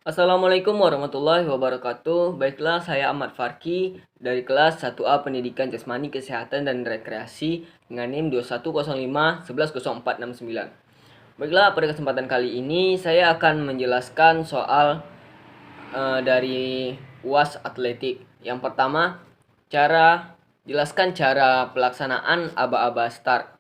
Assalamualaikum warahmatullahi wabarakatuh. Baiklah, saya Ahmad Farki dari kelas 1A Pendidikan Jasmani Kesehatan dan Rekreasi dengan NIM 2105 110469. Baiklah, pada kesempatan kali ini saya akan menjelaskan soal dari UAS atletik. Yang pertama, jelaskan cara pelaksanaan aba-aba start.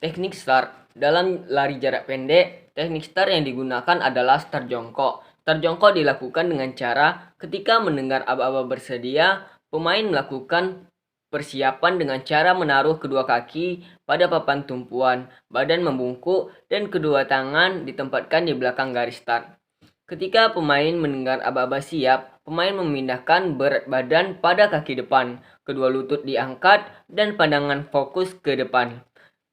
Teknik start. Dalam lari jarak pendek, teknik start yang digunakan adalah start jongkok. Start jongkok dilakukan dengan cara ketika mendengar aba-aba bersedia, pemain melakukan persiapan dengan cara menaruh kedua kaki pada papan tumpuan, badan membungkuk, dan kedua tangan ditempatkan di belakang garis start. Ketika pemain mendengar aba-aba siap, pemain memindahkan berat badan pada kaki depan, kedua lutut diangkat, dan pandangan fokus ke depan.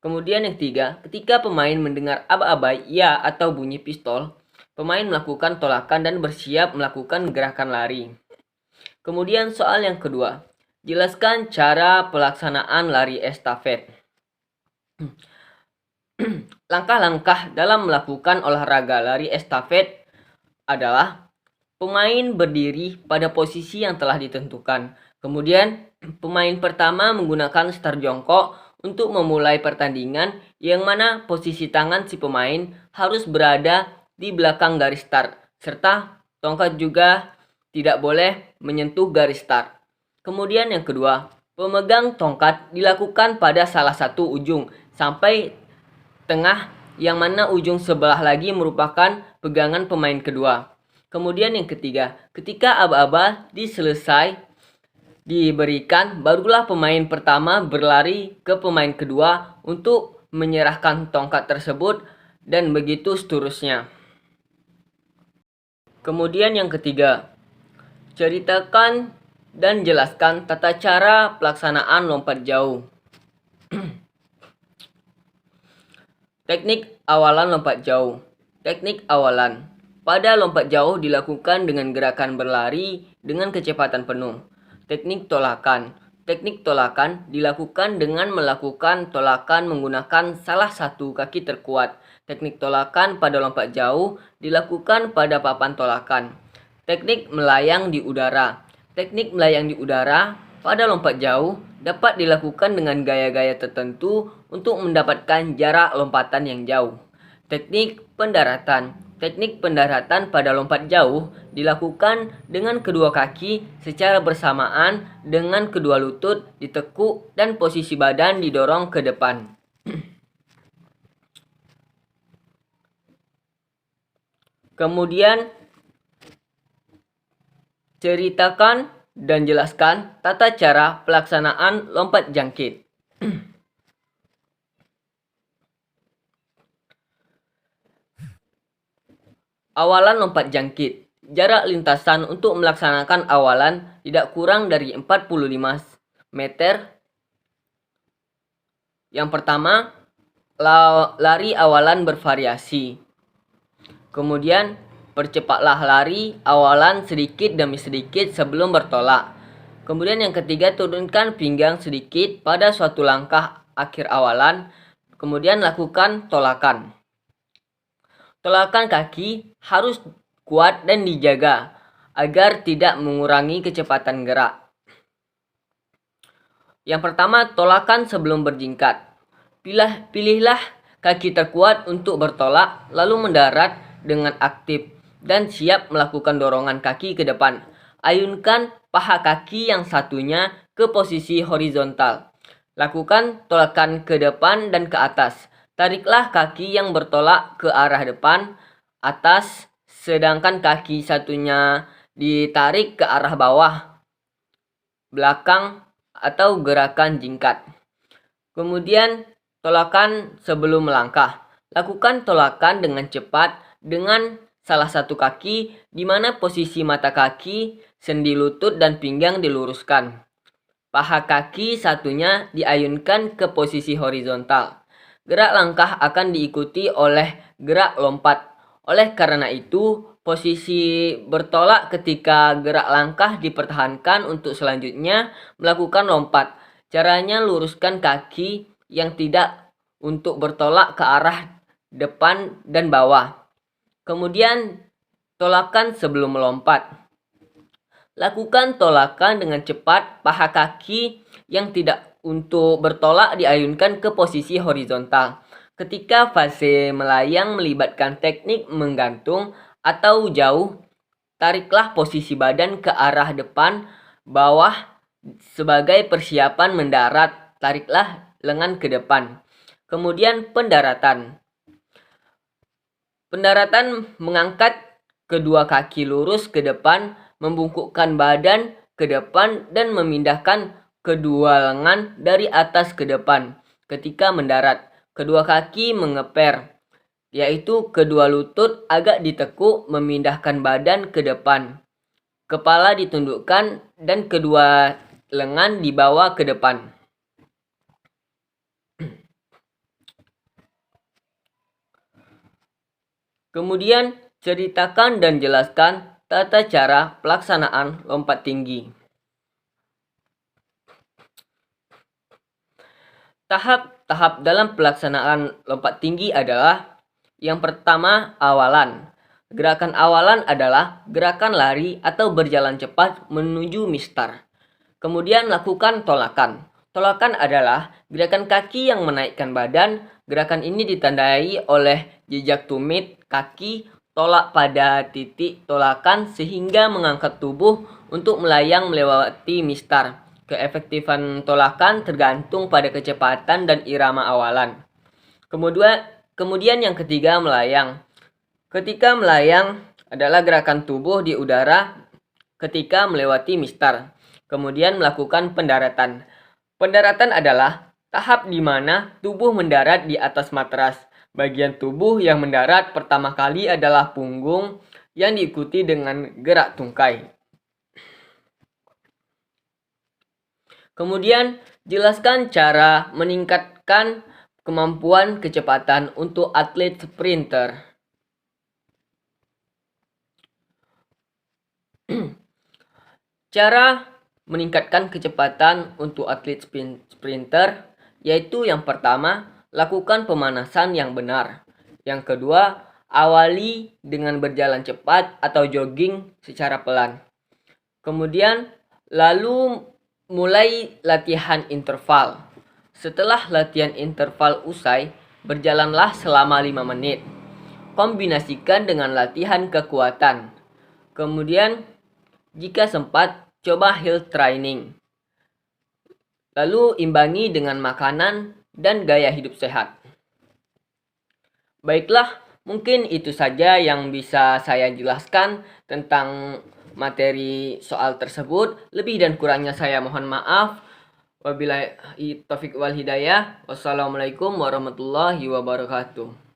Kemudian yang ketiga, ketika pemain mendengar aba-aba ya atau bunyi pistol, pemain melakukan tolakan dan bersiap melakukan gerakan lari. Kemudian soal yang kedua, jelaskan cara pelaksanaan lari estafet. Langkah-langkah dalam melakukan olahraga lari estafet adalah pemain berdiri pada posisi yang telah ditentukan. Kemudian, pemain pertama menggunakan start jongkok untuk memulai pertandingan yang mana posisi tangan si pemain harus berada di belakang garis start, serta tongkat juga tidak boleh menyentuh garis start. Kemudian yang kedua, pemegang tongkat dilakukan pada salah satu ujung sampai tengah yang mana ujung sebelah lagi merupakan pegangan pemain kedua. Kemudian yang ketiga, ketika aba-aba diberikan, barulah pemain pertama berlari ke pemain kedua untuk menyerahkan tongkat tersebut dan begitu seterusnya. Kemudian yang ketiga, ceritakan dan jelaskan tata cara pelaksanaan lompat jauh. Teknik awalan lompat jauh. Teknik awalan. Pada lompat jauh dilakukan dengan gerakan berlari dengan kecepatan penuh. Teknik tolakan. Teknik tolakan dilakukan dengan melakukan tolakan menggunakan salah satu kaki terkuat. Teknik tolakan pada lompat jauh dilakukan pada papan tolakan. Teknik melayang di udara. Teknik melayang di udara pada lompat jauh dapat dilakukan dengan gaya-gaya tertentu untuk mendapatkan jarak lompatan yang jauh. Teknik pendaratan. Teknik pendaratan pada lompat jauh dilakukan dengan kedua kaki secara bersamaan dengan kedua lutut ditekuk dan posisi badan didorong ke depan. Kemudian ceritakan dan jelaskan tata cara pelaksanaan lompat jangkit. Awalan lompat jangkit. Jarak lintasan untuk melaksanakan awalan tidak kurang dari 45 meter. Yang pertama, lari awalan bervariasi. Kemudian, percepatlah lari awalan sedikit demi sedikit sebelum bertolak. Kemudian yang ketiga, turunkan pinggang sedikit pada suatu langkah akhir awalan. Kemudian lakukan tolakan. Tolakan kaki harus kuat dan dijaga agar tidak mengurangi kecepatan gerak. Yang pertama, tolakan sebelum berjingkat. Pilihlah kaki terkuat untuk bertolak, lalu mendarat dengan aktif dan siap melakukan dorongan kaki ke depan. Ayunkan paha kaki yang satunya ke posisi horizontal. Lakukan tolakan ke depan dan ke atas. Tariklah kaki yang bertolak ke arah depan, atas, sedangkan kaki satunya ditarik ke arah bawah, belakang, atau gerakan jingkat. Kemudian, tolakan sebelum melangkah. Lakukan tolakan dengan cepat dengan salah satu kaki di mana posisi mata kaki, sendi lutut, dan pinggang diluruskan. Paha kaki satunya diayunkan ke posisi horizontal. Gerak langkah akan diikuti oleh gerak lompat. Oleh karena itu, posisi bertolak ketika gerak langkah dipertahankan untuk selanjutnya melakukan lompat. Caranya luruskan kaki yang tidak untuk bertolak ke arah depan dan bawah. Kemudian Tolakan sebelum melompat. Lakukan tolakan dengan cepat. Paha kaki yang tidak untuk bertolak diayunkan ke posisi horizontal. Ketika fase melayang melibatkan teknik menggantung atau jauh, tariklah posisi badan ke arah depan bawah sebagai persiapan mendarat. Tariklah lengan ke depan. Kemudian pendaratan. Pendaratan mengangkat kedua kaki lurus ke depan, membungkukkan badan ke depan dan memindahkan kedua lengan dari atas ke depan. Ketika mendarat, kedua kaki mengeper, yaitu kedua lutut agak ditekuk, memindahkan badan ke depan. Kepala ditundukkan dan kedua lengan dibawa ke depan. Kemudian ceritakan dan jelaskan tata cara pelaksanaan lompat tinggi. Tahap-tahap dalam pelaksanaan lompat tinggi adalah: yang pertama, awalan. Gerakan awalan adalah gerakan lari atau berjalan cepat menuju mistar. Kemudian lakukan tolakan. Tolakan adalah gerakan kaki yang menaikkan badan. Gerakan ini ditandai oleh jejak tumit kaki tolak pada titik tolakan sehingga mengangkat tubuh untuk melayang melewati mistar. Keefektifan tolakan tergantung pada kecepatan dan irama awalan. Kemudian yang ketiga, melayang. Ketika melayang adalah gerakan tubuh di udara ketika melewati mistar. Kemudian melakukan pendaratan. Pendaratan adalah tahap di mana tubuh mendarat di atas matras. Bagian tubuh yang mendarat pertama kali adalah punggung yang diikuti dengan gerak tungkai. Kemudian jelaskan cara meningkatkan kemampuan kecepatan untuk atlet sprinter. Cara meningkatkan kecepatan untuk atlet sprinter yaitu: yang pertama, lakukan pemanasan yang benar. Yang kedua, awali dengan berjalan cepat atau jogging secara pelan. Kemudian lalu mulai latihan interval. Setelah latihan interval usai, berjalanlah selama 5 menit. Kombinasikan dengan latihan kekuatan. Kemudian jika sempat, coba hill training. Lalu imbangi dengan makanan dan gaya hidup sehat. Baiklah, mungkin itu saja yang bisa saya jelaskan tentang materi soal tersebut. Lebih dan kurangnya saya mohon maaf. Wabillahi taufiq wal hidayah. Wassalamualaikum warahmatullahi wabarakatuh.